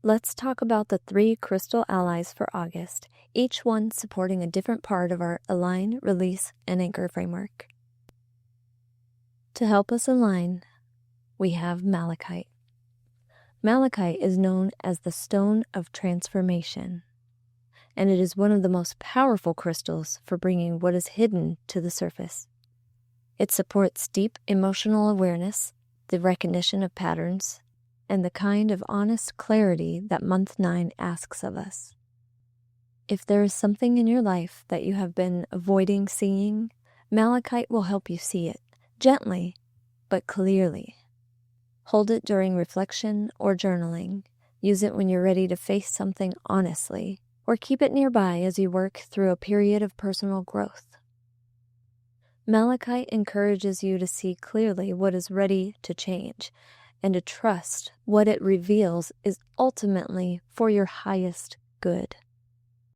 Let's talk about the 3 crystal allies for August, each one supporting a different part of our align, release, and anchor framework. To help us align, we have Malachite. Malachite is known as the stone of transformation, and it is one of the most powerful crystals for bringing what is hidden to the surface. It supports deep emotional awareness, the recognition of patterns, and the kind of honest clarity that month 9 asks of us. If there is something in your life that you have been avoiding seeing, Malachite will help you see it, gently but clearly. Hold it during reflection or journaling. Use it when you're ready to face something honestly, or keep it nearby as you work through a period of personal growth. Malachite encourages you to see clearly what is ready to change, and to trust what it reveals is ultimately for your highest good.